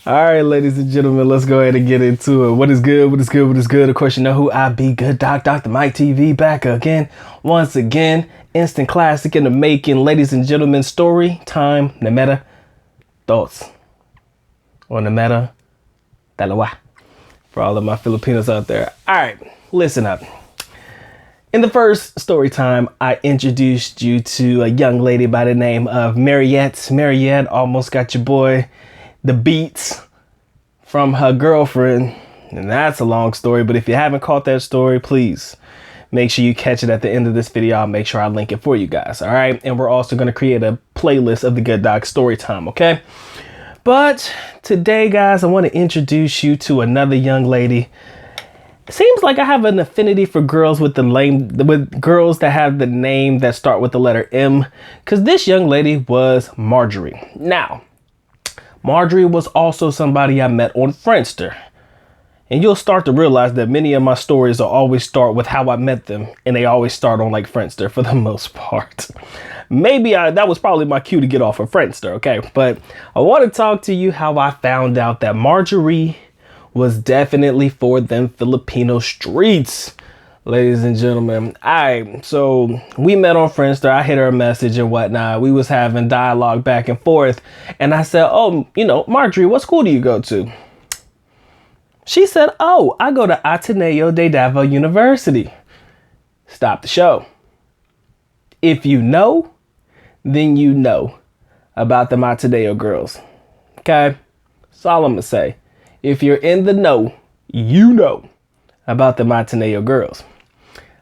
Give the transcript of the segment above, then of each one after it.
All right, ladies and gentlemen, let's go ahead and get into it. What is good? What is good? What is good? Of course, you know who I be. Good Doc, Dr. Mike TV, back again. Once again, instant classic in the making. Ladies and gentlemen, story time, Nameta thoughts. Or Nameta Dalawa. For all of my Filipinos out there. All right, listen up. In the first story time, I introduced you to a young lady by the name of Mariette. Mariette almost got your boy the beats from her girlfriend, and that's a long story, but if you haven't caught that story, please make sure you catch it at the end of this video. I'll make sure I link it for you guys. All right, and we're also going to create a playlist of the Good Doc story time. Okay, but today, guys, I want to introduce you to another young lady. It seems like I have an affinity for girls with girls that have the name that start with the letter M, because this young lady was Marjorie. Now, Marjorie was also somebody I met on Friendster. And you'll start to realize that many of my stories will always start with how I met them. And they always start on like Friendster for the most part. Maybe that was probably my cue to get off of Friendster, okay? But I want to talk to you how I found out that Marjorie was definitely for them Filipino streets. Ladies and gentlemen, so we met on Friendster. I hit her a message and whatnot. We was having dialogue back and forth. And I said, oh, Marjorie, what school do you go to? She said, oh, I go to Ateneo de Davao University. Stop the show. If you know, then you know about the Ateneo girls. Okay? That's all I'm going to say. If you're in the know, you know about the Ateneo girls.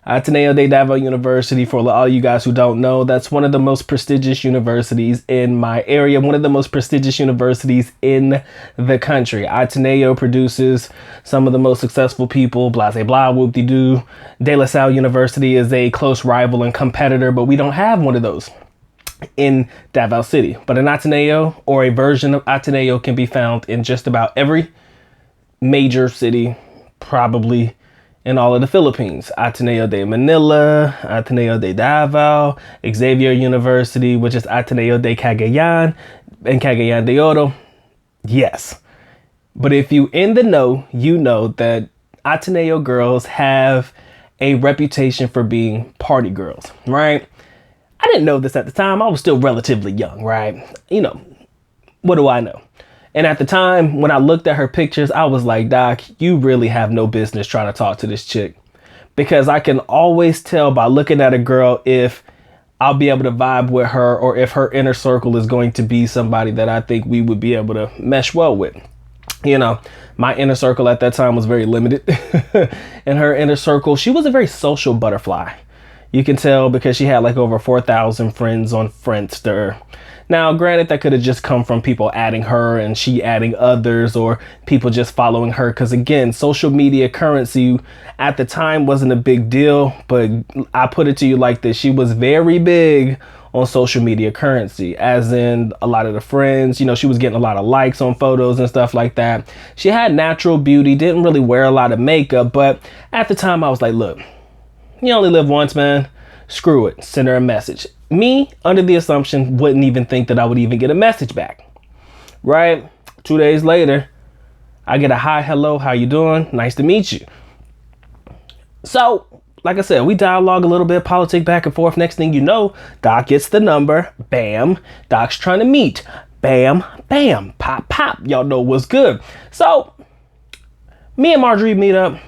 Ateneo de Davao University, for all you guys who don't know, that's one of the most prestigious universities in my area, one of the most prestigious universities in the country. Ateneo produces some of the most successful people, blah, blah, blah, whoop-de-doo. De La Salle University is a close rival and competitor, but we don't have one of those in Davao City. But an Ateneo or a version of Ateneo can be found in just about every major city, probably in all of the Philippines. Ateneo de Manila, Ateneo de Davao, Xavier University, which is Ateneo de Cagayan, and Cagayan de Oro. Yes. But if you in the know, you know that Ateneo girls have a reputation for being party girls, right? I didn't know this at the time. I was still relatively young, right? What do I know? And at the time, when I looked at her pictures, I was like, Doc, you really have no business trying to talk to this chick. Because I can always tell by looking at a girl if I'll be able to vibe with her or if her inner circle is going to be somebody that I think we would be able to mesh well with. My inner circle at that time was very limited. In her inner circle, she was a very social butterfly. You can tell because she had like over 4,000 friends on Friendster. Now, granted, that could have just come from people adding her and she adding others, or people just following her. Because again, social media currency at the time wasn't a big deal. But I put it to you like this. She was very big on social media currency, as in a lot of the friends, she was getting a lot of likes on photos and stuff like that. She had natural beauty, didn't really wear a lot of makeup. But at the time I was like, look, you only live once, man. Screw it. Send her a message. Me, under the assumption, wouldn't even think that I would even get a message back. Right? 2 days later, I get a hi, hello, how you doing? Nice to meet you. So, like I said, we dialogue a little bit, politic back and forth. Next thing you know, Doc gets the number. Bam. Doc's trying to meet. Bam, bam, pop, pop. Y'all know what's good. So, me and Marjorie meet up.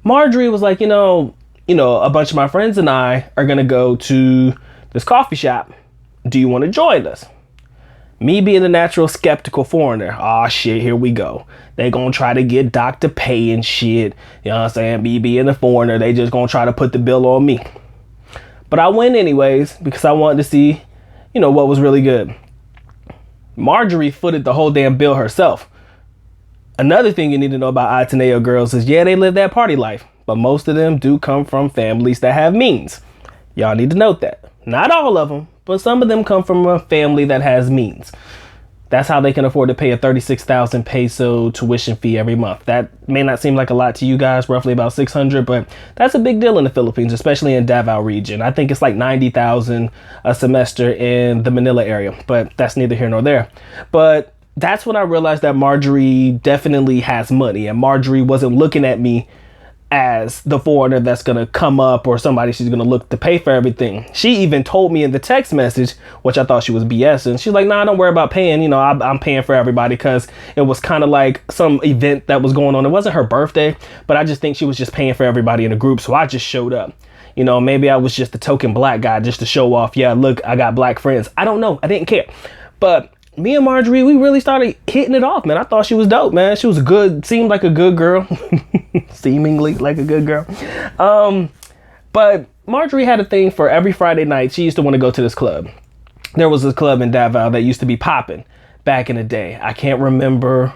Marjorie was like, a bunch of my friends and I are going to go to this coffee shop. Do you want to join us? Me being the natural skeptical foreigner. Oh shit, here we go. They going to try to get Doc to pay and shit. You know what I'm saying? Me being the foreigner, they just going to try to put the bill on me. But I went anyways because I wanted to see, what was really good. Marjorie footed the whole damn bill herself. Another thing you need to know about Ateneo girls is, yeah, they live that party life. But most of them do come from families that have means. Y'all need to note that. Not all of them, but some of them come from a family that has means. That's how they can afford to pay a 36,000 peso tuition fee every month. That may not seem like a lot to you guys, roughly about 600, but that's a big deal in the Philippines, especially in Davao region. I think it's like 90,000 a semester in the Manila area, but that's neither here nor there. But that's when I realized that Marjorie definitely has money, and Marjorie wasn't looking at me as the foreigner that's gonna come up or somebody she's gonna look to pay for everything. She even told me in the text message, which I thought she was BSing. She's like, nah, don't worry about paying. You know, I'm paying for everybody, because it was kind of like some event that was going on. It wasn't her birthday, but I just think she was just paying for everybody in the group. So I just showed up. You know, maybe I was just the token black guy just to show off. Yeah, look, I got black friends. I don't know. I didn't care. But me and Marjorie, we really started hitting it off, man. I thought she was dope, man. She was seemed like a good girl. Seemingly like a good girl. But Marjorie had a thing for every Friday night. She used to want to go to this club. There was this club in Davao that used to be popping back in the day. I can't remember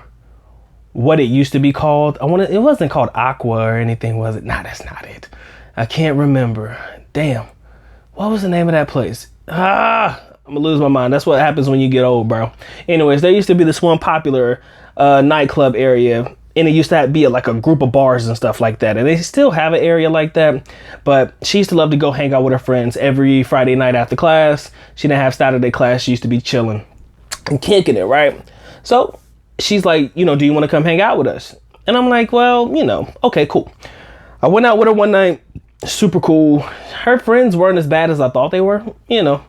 what it used to be called. It wasn't called Aqua or anything, was it? Nah, that's not it. I can't remember. Damn. What was the name of that place? I'm gonna lose my mind. That's what happens when you get old, bro. Anyways, there used to be this one popular nightclub area, and it used to be like a group of bars and stuff like that. And they still have an area like that, but she used to love to go hang out with her friends every Friday night after class. She didn't have Saturday class. She used to be chilling and kicking it, right? So she's like, you know, do you want to come hang out with us? And I'm like, well, you know, okay, cool. I went out with her one night. Super cool. Her friends weren't as bad as I thought they were, you know.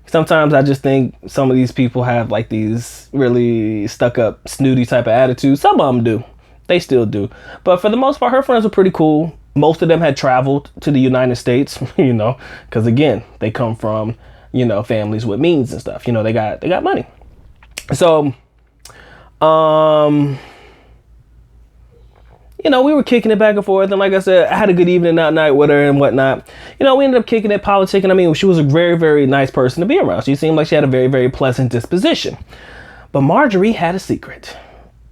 Sometimes I just think some of these people have like these really stuck up, snooty type of attitudes. Some of them do. They still do. But for the most part, her friends were pretty cool. Most of them had traveled to the United States, you know, because again, they come from, you know, families with means and stuff. You know, they got money. So, you know, we were kicking it back and forth. And like I said, I had a good evening that night with her and whatnot. You know, we ended up kicking it, politicking. I mean, she was a very, very nice person to be around. She seemed like she had a very, very pleasant disposition. But Marjorie had a secret.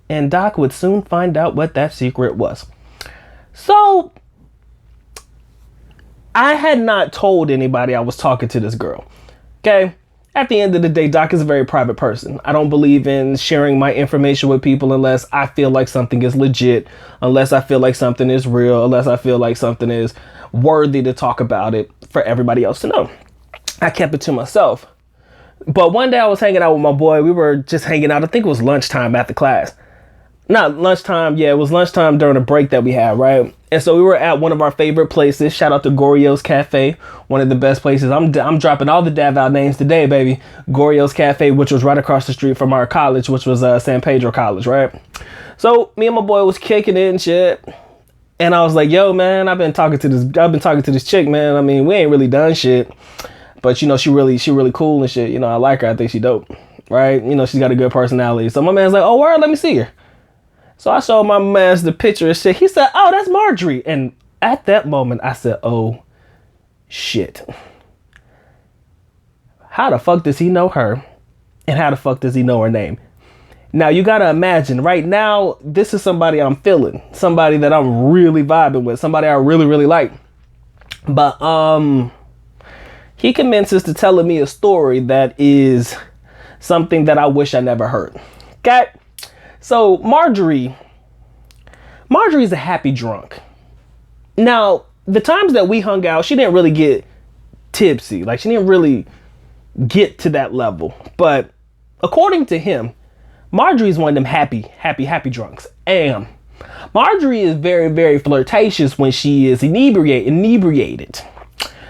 And Doc would soon find out what that secret was. So I had not told anybody I was talking to this girl. Okay? At the end of the day, Doc is a very private person. I don't believe in sharing my information with people unless I feel like something is legit, unless I feel like something is real, unless I feel like something is worthy to talk about it for everybody else to know. I kept it to myself. But one day I was hanging out with my boy. We were just hanging out. I think it was lunchtime after class. Not lunchtime. Yeah, it was lunchtime during a break that we had, right? And so we were at one of our favorite places. Shout out to Gorio's Cafe, one of the best places. I'm dropping all the Davao names today, baby. Gorio's Cafe, which was right across the street from our college, which was San Pedro College, right? So me and my boy was kicking it and shit. And I was like, yo, man, I've been talking to this chick, man. I mean, we ain't really done shit. But you know, she really cool and shit. You know, I like her. I think she dope, right? You know, she's got a good personality. So my man's like, oh, word, let me see her. So I showed my man the picture and shit. He said, oh, that's Marjorie. And at that moment, I said, oh, shit. How the fuck does he know her? And how the fuck does he know her name? Now, you got to imagine right now, this is somebody I'm feeling. Somebody that I'm really vibing with. Somebody I really, really like. But he commences to telling me a story that is something that I wish I never heard. Okay? So Marjorie's a happy drunk. Now, the times that we hung out, she didn't really get tipsy. Like, she didn't really get to that level. But according to him, Marjorie's one of them happy drunks. And Marjorie is very, very flirtatious when she is inebriated.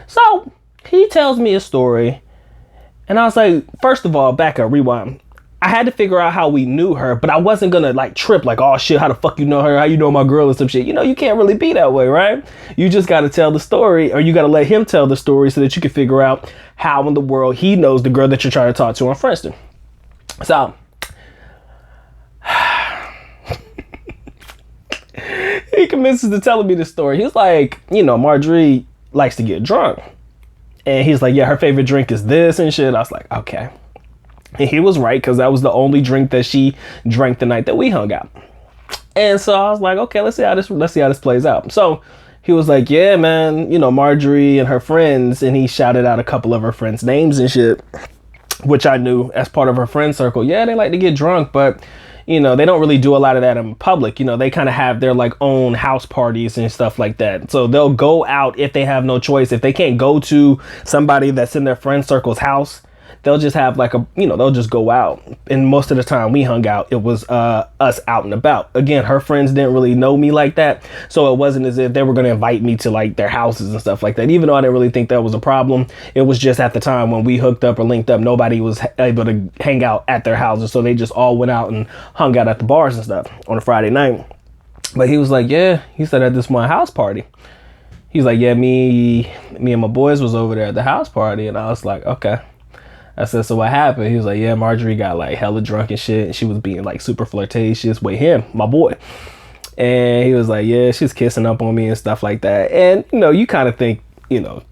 So he tells me a story. And I was like, first of all, back up, rewind. I had to figure out how we knew her, but I wasn't gonna like trip like, oh shit, how the fuck you know her? How you know my girl or some shit? You know, you can't really be that way, right? You just gotta tell the story, or you gotta let him tell the story so that you can figure out how in the world he knows the girl that you're trying to talk to on Friendster. So he commences to telling me the story. He's like, you know, Marjorie likes to get drunk. And he's like, yeah, her favorite drink is this and shit. I was like, okay. And he was right, because that was the only drink that she drank the night that we hung out. And so I was like, okay, let's see how this plays out. So he was like, yeah, man, you know, Marjorie and her friends, and he shouted out a couple of her friends' names and shit, which I knew as part of her friend circle. Yeah, they like to get drunk, but you know, they don't really do a lot of that in public. You know, they kind of have their like own house parties and stuff like that. So they'll go out if they have no choice. If they can't go to somebody that's in their friend circle's house, they'll just have like they'll just go out. And most of the time we hung out, it was us out and about. Again, her friends didn't really know me like that. So it wasn't as if they were going to invite me to like their houses and stuff like that. Even though I didn't really think that was a problem, it was just at the time when we hooked up or linked up, nobody was able to hang out at their houses. So they just all went out and hung out at the bars and stuff on a Friday night. But he was like, yeah, he said at this one house party. He's like, yeah, me and my boys was over there at the house party. And I was like, okay. I said, so what happened? He was like, yeah, Marjorie got like hella drunk and shit. And she was being like super flirtatious with him, my boy. And he was like, yeah, she's kissing up on me and stuff like that. And, you kind of think,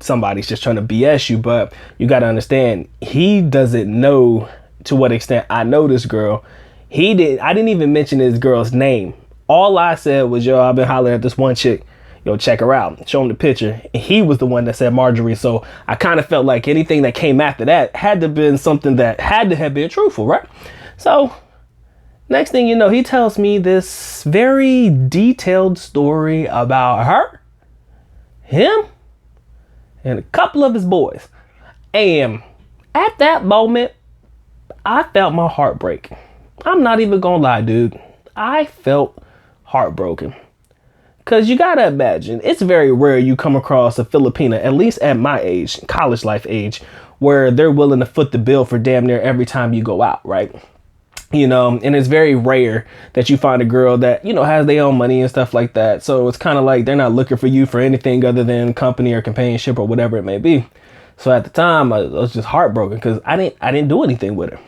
somebody's just trying to BS you. But you got to understand, he doesn't know to what extent I know this girl. I didn't even mention this girl's name. All I said was, yo, I've been hollering at this one chick. Check her out. Show him the picture. And he was the one that said Marjorie. So I kind of felt like anything that came after that had to have been something that had to have been truthful, right? So next thing you know, he tells me this very detailed story about her, him, and a couple of his boys. And at that moment, I felt my heart break. I'm not even gonna lie, dude. I felt heartbroken. Because you got to imagine, it's very rare you come across a Filipina, at least at my age, college life age, where they're willing to foot the bill for damn near every time you go out, right? And it's very rare that you find a girl that, has their own money and stuff like that. So it's kind of like they're not looking for you for anything other than company or companionship or whatever it may be. So at the time, I was just heartbroken because I didn't do anything with her,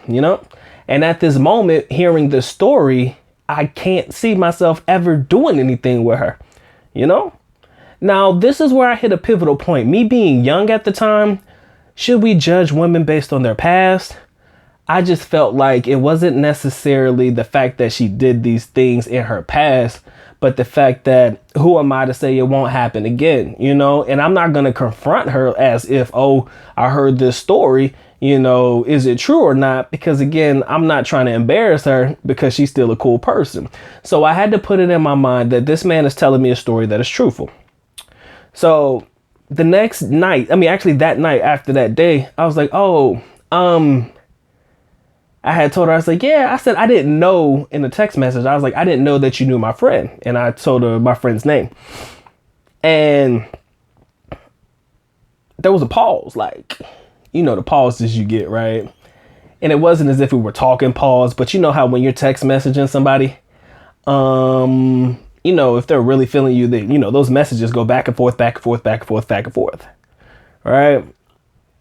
And at this moment, hearing this story, I can't see myself ever doing anything with her. Now, this is where I hit a pivotal point. Me being young at the time, should we judge women based on their past? I just felt like it wasn't necessarily the fact that she did these things in her past, but the fact that who am I to say it won't happen again, And I'm not going to confront her as if, oh, I heard this story, is it true or not? Because again, I'm not trying to embarrass her because she's still a cool person. So I had to put it in my mind that this man is telling me a story that is truthful. So the next night, that night after that day, I was like, oh, I had told her, I was like, yeah, I said, I didn't know in the text message. I was like, I didn't know that you knew my friend. And I told her my friend's name. And there was a pause, like, the pauses you get, right? And it wasn't as if we were talking pause, but you know how when you're text messaging somebody, if they're really feeling you, then, those messages go back and forth, back and forth, back and forth, back and forth. All right.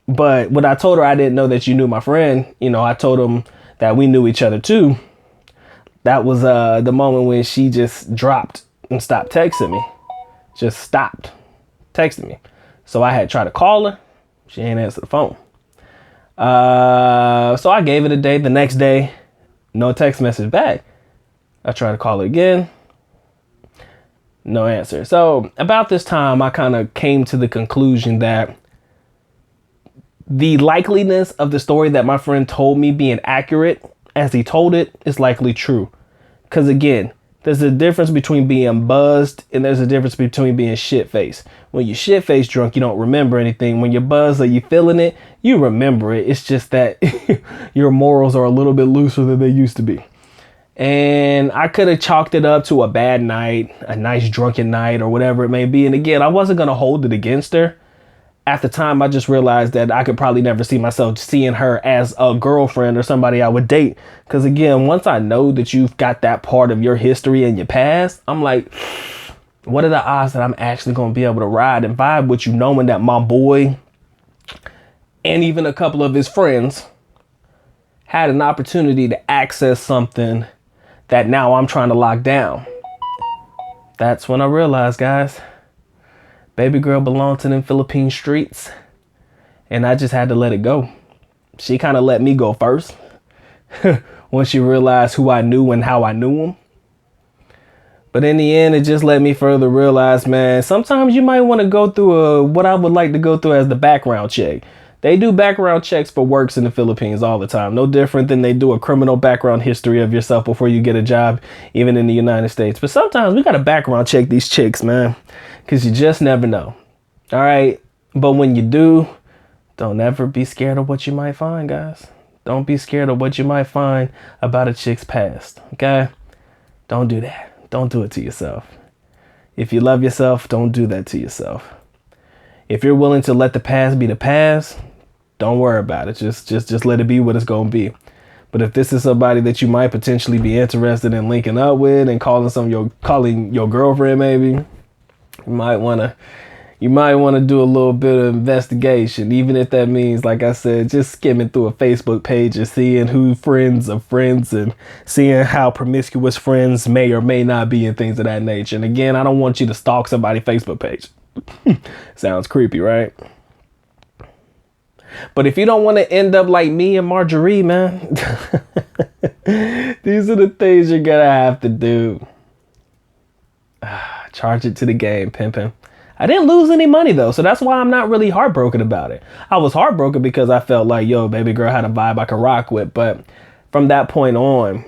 But when I told her I didn't know that you knew my friend, I told him that we knew each other too. That was the moment when she just dropped and stopped texting me. Just stopped texting me. So I had tried to call her. She ain't answer the phone. So I gave it a day. The next day, no text message back. I tried to call her again. No answer. So about this time, I kind of came to the conclusion that the likeliness of the story that my friend told me being accurate as he told it is likely true. Because again, there's a difference between being buzzed and there's a difference between being shit-faced. When you're shit-faced drunk, you don't remember anything. When you're buzzed or you feeling it, you remember it. It's just that your morals are a little bit looser than they used to be. And I could have chalked it up to a bad night, a nice drunken night or whatever it may be. And again, I wasn't going to hold it against her. At the time, I just realized that I could probably never see myself seeing her as a girlfriend or somebody I would date. Because again, once I know that you've got that part of your history and your past, I'm like, what are the odds that I'm actually going to be able to ride and vibe with you, knowing that my boy and even a couple of his friends had an opportunity to access something that now I'm trying to lock down. That's when I realized, guys, baby girl belonged to them Philippine streets, and I just had to let it go. She kind of let me go first when she realized who I knew and how I knew him. But in the end, it just let me further realize, man, sometimes you might want to go through what I would like to go through as the background check. They do background checks for works in the Philippines all the time. No different than they do a criminal background history of yourself before you get a job, even in the United States. But sometimes we got to background check these chicks, man, because you just never know. All right. But when you do, Don't ever be scared of what you might find, guys. Don't be scared of what you might find about a chick's past, okay? Don't do that. Don't do it to yourself. If you love yourself, don't do that to yourself. If you're willing to let the past be the past, don't worry about it. Just let it be what it's going to be. But if this is somebody that you might potentially be interested in linking up with and calling your girlfriend, maybe you might want to do a little bit of investigation, even if that means, like I said, just skimming through a Facebook page and seeing who friends of friends and seeing how promiscuous friends may or may not be and things of that nature. And again, I don't want you to stalk somebody's Facebook page. Sounds creepy, right? But if you don't want to end up like me and Marjorie, man, these are the things you're gonna have to do. Charge it to the game, pimping. I didn't lose any money though, so that's why I'm not really heartbroken about it. I was heartbroken because I felt like, yo, baby girl had a vibe I could rock with. But from that point on,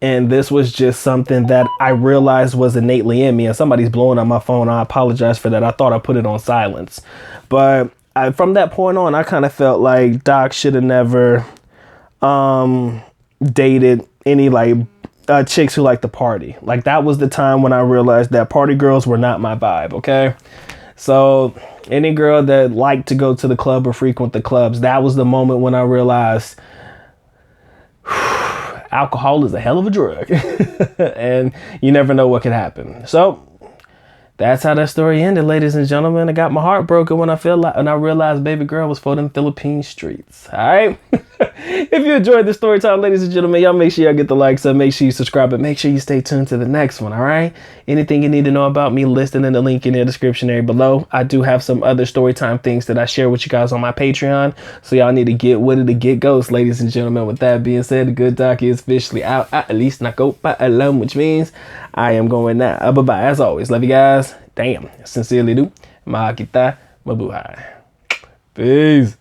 and this was just something that I realized was innately in me, and somebody's blowing up my phone. I apologize for that. I thought I put it on silence. But from that point on, I kind of felt like Doc should have never dated any chicks who like to party. Like, that was the time when I realized that party girls were not my vibe. Okay. So any girl that liked to go to the club or frequent the clubs, that was the moment when I realized alcohol is a hell of a drug and you never know what could happen. So that's how that story ended, ladies and gentlemen. I got my heart broken when I realized baby girl was for them Philippine streets. All right. If you enjoyed this story time, ladies and gentlemen, y'all make sure y'all get the likes up, make sure you subscribe, but make sure you stay tuned to the next one. All right. Anything you need to know about me, listed in the link in the description area below. I do have some other story time things that I share with you guys on my Patreon. So y'all need to get with it to get ghost, ladies and gentlemen. With that being said, the good doc is officially out. At least not go by alone, which means I am going now. Bye-bye. As always, love you guys. Damn. Sincerely do. Mahal kita. Mabuhay. Peace.